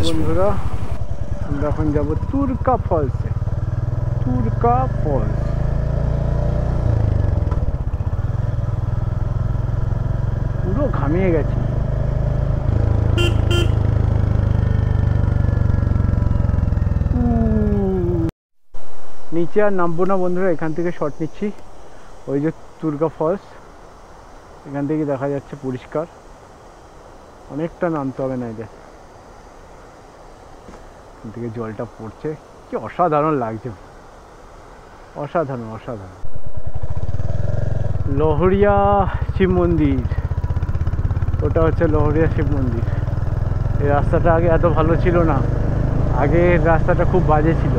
আসবো। বন্ধুরা আমরা এখন যাব তুরকা ফলসে। তুরকা ফলস পুরো ঘামিয়ে গেছি। নিচে আর নামবো না বন্ধুরা, এখান থেকে শট নিচ্ছি। ওই যে তুরকা ফলস, এখান থেকে দেখা যাচ্ছে পরিষ্কার। অনেকটা নামতে হবে না, এদের এখান থেকে জলটা পড়ছে, কি অসাধারণ লাগছে, অসাধারণ অসাধারণ। লহরিয়া শিব মন্দির, ওটা হচ্ছে লহরিয়া শিব মন্দির। এই রাস্তাটা আগে এত ভালো ছিল না, আগে রাস্তাটা খুব বাজে ছিল।